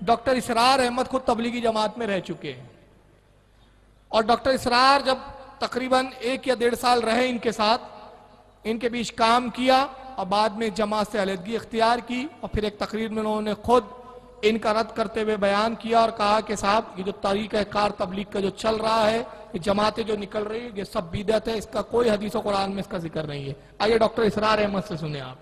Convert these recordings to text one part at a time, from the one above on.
Doctor اسرار احمد خود تبلیغی جماعت میں رہ چکے ہیں، اور ڈاکٹر اسرار جب تقریباً 1 یا 1.5 سال رہے ان کے ساتھ، ان کے بیچ کام کیا اور بعد میں جماعت سے علیحدگی اختیار کی، اور پھر ایک تقریر میں انہوں نے خود ان کا رد کرتے ہوئے بیان کیا اور کہا کہ صاحب یہ جو طریقہ کار تبلیغ کا جو چل رہا ہے، یہ جماعتیں جو نکل رہی ہیں، یہ سب بدعت ہے، اس کا کوئی حدیث و قرآن میں اس کا ذکر نہیں ہے۔ آئیے ڈاکٹر اسرار احمد سے سنیں آپ۔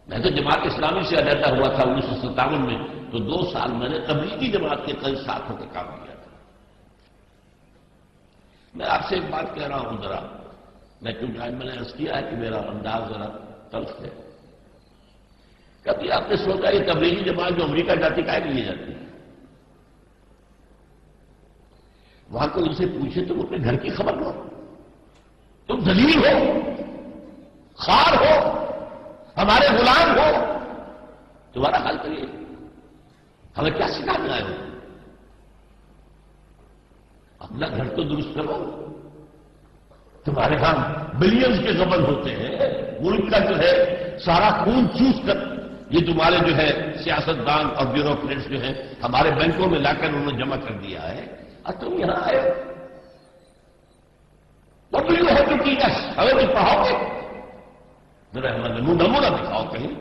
میں تو جماعت اسلامی سے علیحدہ ہوا تھا 1957 میں، تو 2 سال میں نے تبلیغی جماعت کے کئی ساتھوں کا کام کیا تھا۔ میں آپ سے ایک بات کہہ رہا ہوں ذرا، میں کیونکہ میں نے عرض کیا ہے کہ میرا انداز ذرا تلخ ہے۔ کبھی آپ نے سوچا یہ تبلیغی جماعت جو امریکہ جاتی کا لیے جاتی ہے، وہاں کوئی ان سے پوچھے تم اپنے گھر کی خبر لو، تم ذلیل ہو، خار ہو، ہمارے غلام ہو، تمہارا حال کریے، ہمیں کیا سکھانے آئے ہو؟ اپنا گھر تو درست کرو، تمہارے ہاں بلینز کے غبن ہوتے ہیں، ملک کا جو ہے سارا خون چوس کر یہ تمہارے جو ہے سیاستدان اور بیوروکریٹس جو ہیں ہمارے بینکوں میں لا کر انہوں نے جمع کر دیا ہے، اور تم یہاں آئے ہو، تم بھی ہو چکی ہے، ہمیں بھی پڑھاؤ گے؟ ذرا ہمیں نمونہ دکھاؤ کہیں،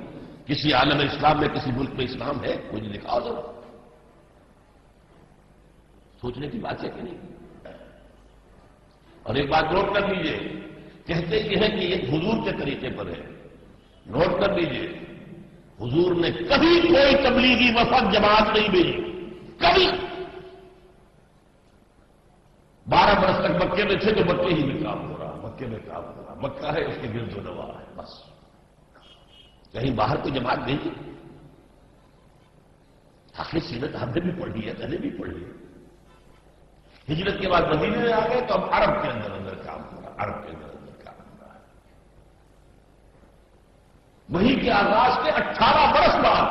کسی عالم اسلام میں کسی ملک میں اسلام ہے، مجھے دکھاؤ ذرا۔ سوچنے کی بات ہے کہ نہیں؟ اور ایک بات نوٹ کر لیجئے، کہتے یہ ہے کہ یہ حضور کے طریقے پر ہے، نوٹ کر لیجئے، حضور نے کبھی کوئی تبلیغی وفد جماعت نہیں بھیجی، کبھی۔ 12 برس تک مکے میں تھے تو مکے ہی میں کام ہو رہا، مکے میں کام ہو رہا، مکہ ہے اس کے گرد و نواح ہے، بس کہیں باہر کوئی جماعت بھیجی؟ آخری سیرت ہم نے بھی پڑھی ہے، میں نے بھی پڑھی ہے۔ ہجرت کے بعد مدینے میں آ گئے تو اب عرب کے اندر اندر کام ہو رہا، عرب کے اندر اندر کام ہو رہا ہے۔ وہی کے آغاز کے 18 برس بعد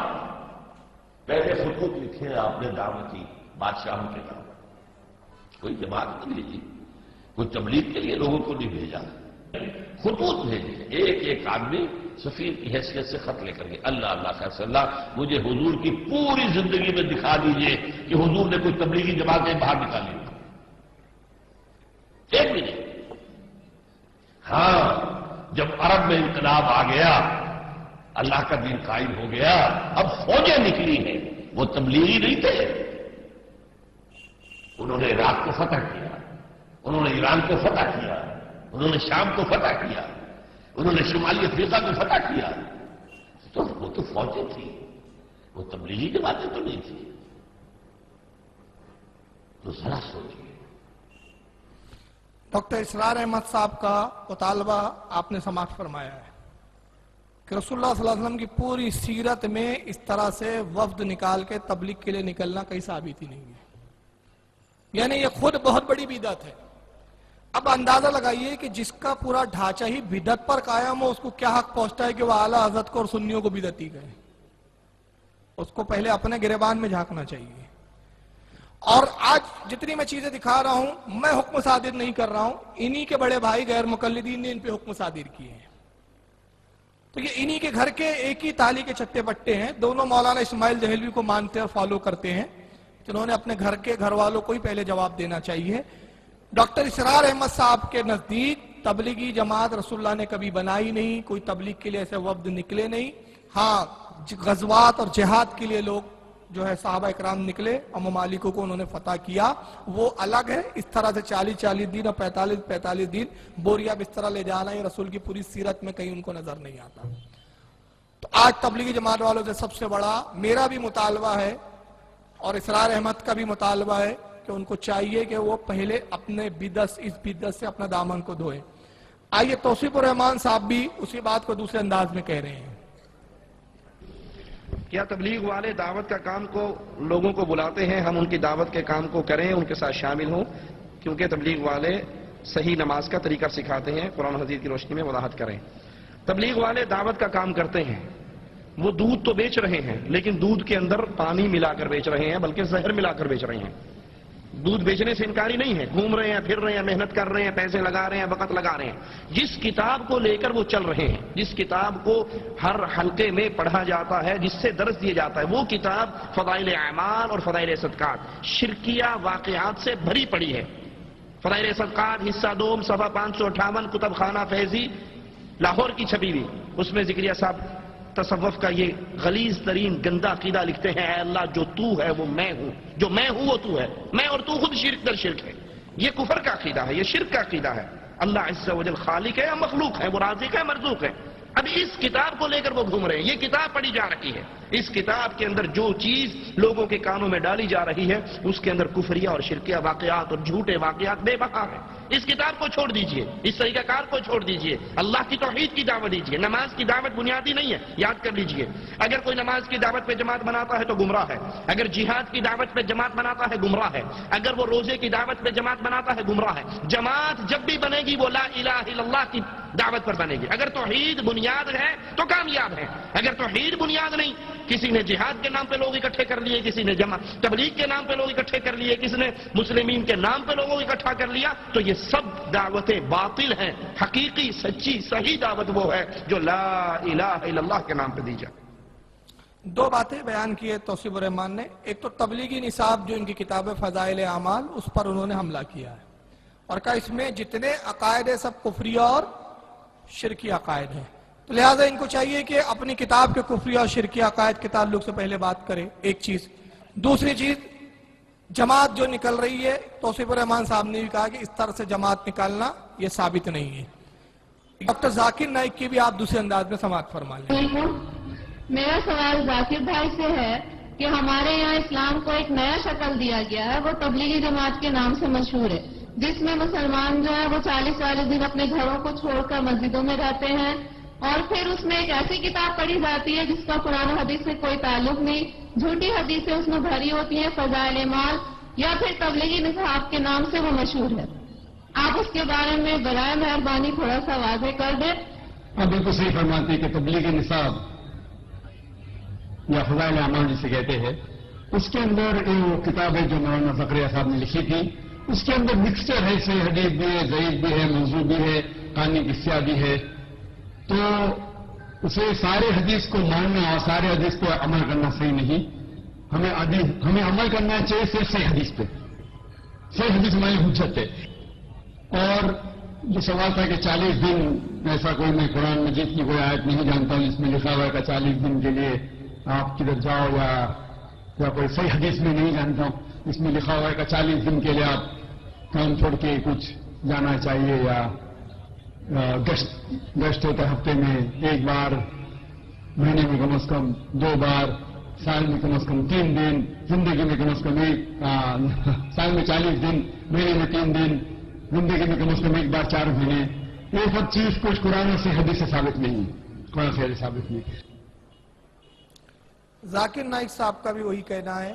پہلے خطوط لکھے آپ نے دعوتی بادشاہوں کے نام، کوئی جماعت نہیں بھیجی، کوئی تبلیغ کے لیے لوگوں کو نہیں بھیجا، خطوط بھیجے، ایک آدمی سفیر کی حیثیت سے خط لے کر کے، اللہ اللہ خیر صلی اللہ، مجھے حضور کی پوری زندگی میں دکھا دیجئے کہ حضور نے کوئی تبلیغی جماعتیں باہر نکالی، ایک بھی نہیں۔ ہاں جب عرب میں انقلاب آ گیا، اللہ کا دین قائم ہو گیا، اب فوجیں نکلی ہیں، وہ تبلیغی نہیں تھے، انہوں نے عراق کو فتح کیا، انہوں نے ایران کو فتح کیا، انہوں نے شام کو فتح کیا، انہوں نے شمالی افریقہ کو فتح کیا، تو وہ تو فوجیں تھی، وہ تبلیغی جماعتیں تو نہیں تھی۔ تو ذرا سوچیے۔ ڈاکٹر اسرار احمد صاحب کا مطالبہ آپ نے سماعت فرمایا ہے کہ رسول اللہ صلی اللہ علیہ وسلم کی پوری سیرت میں اس طرح سے وفد نکال کے تبلیغ کے لیے نکلنا کہیں ثابت ہی نہیں ہے، یعنی یہ خود بہت بڑی بدعت ہے۔ اب اندازہ لگائیے کہ جس کا پورا ڈھانچہ ہی بدعت پر قائم ہو، اس کو کیا حق پہنچتا ہے کہ وہ اعلیٰ حضرت کو اور سنیوں کو بدعتی کہے؟ اس کو پہلے اپنے گریبان میں جھانکنا چاہیے۔ اور آج جتنی میں چیزیں دکھا رہا ہوں، میں حکم صادر نہیں کر رہا ہوں، انہی کے بڑے بھائی غیر مقلدین نے ان پہ حکم صادر کیے ہیں۔ تو یہ انہی کے گھر کے ایک ہی تالی کے چٹے بٹے ہیں، دونوں مولانا اسماعیل دہلوی کو مانتے اور فالو کرتے ہیں، جنہوں نے اپنے گھر کے گھر والوں کو ہی پہلے جواب دینا چاہیے۔ ڈاکٹر اسرار احمد صاحب کے نزدیک تبلیغی جماعت رسول اللہ نے کبھی بنائی نہیں، کوئی تبلیغ کے لیے ایسے وفد نکلے نہیں۔ ہاں غزوات اور جہاد کے لیے لوگ جو ہے صحابہ اکرام نکلے اور ممالکوں کو انہوں نے فتح کیا، وہ الگ ہے۔ اس طرح سے 40 دن اور 45 دن بوریا بسترا لے جانا ہے، رسول کی پوری سیرت میں کہیں ان کو نظر نہیں آتا۔ تو آج تبلیغی جماعت والوں سے سب سے بڑا میرا بھی مطالبہ ہے اور اسرار احمد کا بھی مطالبہ ہے کہ ان کو چاہیے کہ وہ پہلے اپنے اس بدعت سے اپنا دامن کو دھوئے۔ آئیے توصیف الرحمان صاحب بھی اسی بات کو دوسرے انداز میں کہہ رہے ہیں۔ کیا تبلیغ والے دعوت کا کام کو لوگوں کو بلاتے ہیں، ہم ان کی دعوت کے کام کو کریں، ان کے ساتھ شامل ہوں، کیونکہ تبلیغ والے صحیح نماز کا طریقہ سکھاتے ہیں، قرآن حدیث کی روشنی میں وضاحت کریں۔ تبلیغ والے دعوت کا کام کرتے ہیں، وہ دودھ تو بیچ رہے ہیں لیکن دودھ کے اندر پانی ملا کر بیچ رہے ہیں، بلکہ زہر ملا کر بیچ رہے ہیں۔ دودھ بیچنے سے انکاری نہیں ہے، گھوم رہے ہیں، پھر رہے ہیں، محنت کر رہے ہیں، پیسے لگا رہے ہیں، وقت لگا رہے ہیں۔ جس کتاب کو لے کر وہ چل رہے ہیں، جس کتاب کو ہر حلقے میں پڑھا جاتا ہے، جس سے درس دیا جاتا ہے، وہ کتاب فضائل اعمال اور فضائل صدقات شرکیہ واقعات سے بھری پڑی ہے۔ فضائل صدقات حصہ دوم صفحہ 558 کتب خانہ فیضی لاہور کی چھپی ہوئی، اس میں ذکریہ صاحب تصوف کا یہ غلیظ ترین گندا عقیدہ لکھتے ہیں، اے اللہ جو تو ہے وہ میں ہوں، جو میں ہوں وہ تو ہے، میں اور تو خود شرک در شرک ہے۔ یہ کفر کا عقیدہ ہے، یہ شرک کا عقیدہ ہے۔ اللہ عز و جل خالق ہے یا مخلوق ہے، وہ رازق ہے مرزوق ہے۔ اب اس کتاب کو لے کر وہ گھوم رہے ہیں، یہ کتاب پڑھی جا رہی ہے، اس کتاب کے اندر جو چیز لوگوں کے کانوں میں ڈالی جا رہی ہے اس کے اندر کفریہ اور شرکیہ واقعات اور جھوٹے واقعات بے بہا ہیں۔ اس کتاب کو چھوڑ دیجئے، اس طریقہ کار کو چھوڑ دیجئے، اللہ کی توحید کی دعوت دیجئے۔ نماز کی دعوت بنیادی نہیں ہے، یاد کر لیجئے۔ اگر کوئی نماز کی دعوت پہ جماعت بناتا ہے تو گمراہ ہے، اگر جہاد کی دعوت پہ جماعت بناتا ہے گمراہ ہے، اگر وہ روزے کی دعوت پہ جماعت بناتا ہے گمراہ ہے۔ جماعت جب بھی بنے گی وہ لا الہ الا اللہ کی دعوت پر بنے گی۔ اگر توحید بنیاد ہے تو کامیاب ہے، اگر توحید بنیاد نہیں، کسی نے جہاد کے نام پہ لوگ اکٹھے کر لیے، کسی نے تبلیغ کے نام پہ لوگ اکٹھے کر لیے، کسی نے مسلمین کے نام پہ لوگوں کو اکٹھا کر لیا، تو یہ سب دعوتیں باطل ہیں۔ حقیقی سچی صحیح دعوت وہ ہے جو لا الہ الا اللہ کے نام پہ دی جائے۔ دو باتیں بیان کی ہے توصیف الرحمان نے، ایک تو تبلیغی نصاب جو ان کی کتاب ہے فضائل اعمال، اس پر انہوں نے حملہ کیا ہے اور کہا اس میں جتنے عقائد ہیں سب کفری اور شرکی عقائد ہیں، تو لہٰذا ان کو چاہیے کہ اپنی کتاب کے کفری اور شرکی عقائد کے تعلق سے پہلے بات کرے، ایک چیز۔ دوسری چیز، جماعت جو نکل رہی ہے، توصیف الرحمان صاحب نے بھی کہا کہ اس طرح سے جماعت نکالنا یہ ثابت نہیں ہے۔ ڈاکٹر ذاکر نائک کی بھی آپ دوسرے انداز میں سماعت فرما لیں۔ میرا سوال ذاکر بھائی سے ہے کہ ہمارے یہاں اسلام کو ایک نیا شکل دیا گیا ہے، وہ تبلیغی جماعت کے نام سے مشہور ہے، جس میں مسلمان جو ہے وہ 40 دن اپنے گھروں کو چھوڑ کر مسجدوں میں رہتے ہیں، اور پھر اس میں ایک ایسی کتاب پڑھی جاتی ہے جس کا قرآن و حدیث سے کوئی تعلق نہیں، جھوٹی حدیثیں اس میں بھری ہوتی ہیں، فضائل اعمال یا پھر تبلیغی نصاب کے نام سے وہ مشہور ہے۔ آپ اس کے بارے میں برائے مہربانی تھوڑا سا واضح کر دیں۔ آپ بالکل صحیح فرماتے ہیں کہ تبلیغی نصاب یا فضائل اعمال جسے کہتے ہیں، اس کے اندر وہ کتاب ہے جو مولانا زکریا صاحب نے لکھی تھی، اس کے اندر مکسچر ہے، صحیح حدیث بھی ہے، ضعیف بھی ہے، موضوع بھی ہے، کہانی قصہ بھی ہے، تو اسے سارے حدیث کو ماننا اور سارے حدیث کو عمل کرنا صحیح نہیں۔ ہمیں عمل کرنا چاہیے صرف صحیح حدیث پہ، صحیح حدیث ہماری حجت ہے۔ اور جو سوال تھا کہ 40 دن ایسا کوئی میں قرآن مجید کی کوئی آیت نہیں جانتا ہوں جس میں لکھا ہوا ہے کہ 40 دن کے لیے آپ کدھر جاؤ، یا کوئی صحیح حدیث میں نہیں جانتا ہوں اس میں لکھا ہوا ہے کہ 40 دن کے لیے آپ کام چھوڑ کے کچھ جانا چاہیے، یا گشت ہوتا ہے ہفتے میں 1 بار، مہینے میں کم از کم 2 بار، سال میں کم از کم 3 دن، زندگی میں کم از کم سال میں 40 دن، مہینے میں 3 دن، زندگی میں کم از کم 1 بار 4 مہینے۔ یہ سب چیز کچھ قرآن سے حدیث سے ثابت نہیں ہے، قرآن سے حدیث ثابت نہیں ہے۔ ذاکر نائک صاحب کا بھی وہی کہنا ہے،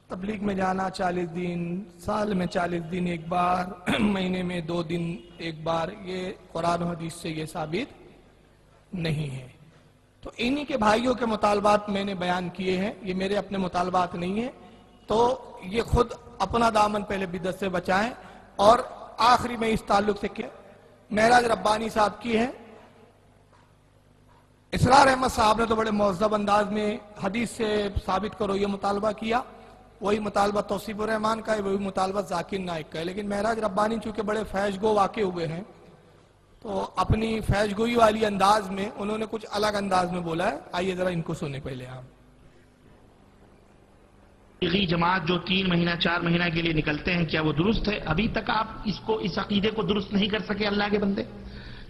تبلیغ میں جانا 40 دن، سال میں 40 دن 1 بار، مہینے میں 2 دن 1 بار، یہ قرآن و حدیث سے یہ ثابت نہیں ہے۔ تو انہی کے بھائیوں کے مطالبات میں نے بیان کیے ہیں، یہ میرے اپنے مطالبات نہیں ہیں، تو یہ خود اپنا دامن پہلے بدعت سے بچائیں۔ اور آخری میں اس تعلق سے کہ معراج ربانی صاحب کی ہے، اسرار احمد صاحب نے تو بڑے مہذب انداز میں حدیث سے ثابت کرو یہ مطالبہ کیا، وہی مطالبہ توصیف الرحمان کا ہے، وہی مطالبہ ذاکر نائک کا ہے، لیکن معراج ربانی چونکہ بڑے فیض گو واقع ہوئے ہیں تو اپنی فیض گوئی والی انداز میں انہوں نے کچھ الگ انداز میں بولا ہے۔ آئیے ذرا ان کو سنیں پہلے آپ۔ تبلیغی جماعت جو 3 مہینہ 4 مہینہ کے لیے نکلتے ہیں، کیا وہ درست ہے؟ ابھی تک آپ اس عقیدے کو درست نہیں کر سکے اللہ کے بندے؟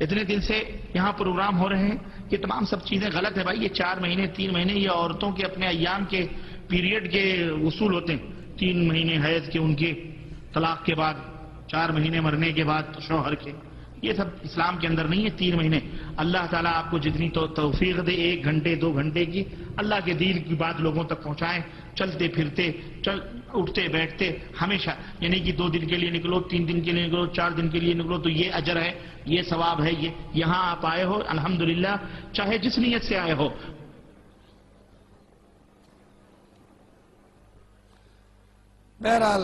اتنے دن سے یہاں پروگرام ہو رہے ہیں کہ تمام سب چیزیں غلط ہیں بھائی۔ یہ 4 مہینے 3 مہینے یہ عورتوں کے اپنے ایام کے پیریڈ کے اصول ہوتے ہیں، 3 مہینے حیض کے، ان کے طلاق کے بعد 4 مہینے مرنے کے بعد شوہر کے، یہ سب اسلام کے اندر نہیں ہے۔ 3 مہینے اللہ تعالیٰ آپ کو جتنی توفیق دے، 1 گھنٹے 2 گھنٹے کی اللہ کے دین کی بات لوگوں تک پہنچائیں، چلتے پھرتے اٹھتے بیٹھتے ہمیشہ، یعنی کہ 2 دن کے لیے نکلو، 3 دن کے لیے نکلو، 4 دن کے لیے نکلو، تو یہ اجر ہے، یہ ثواب ہے۔ یہ یہاں آپ آئے ہو الحمدللہ، چاہے جس نیت سے آئے ہو۔ بہرحال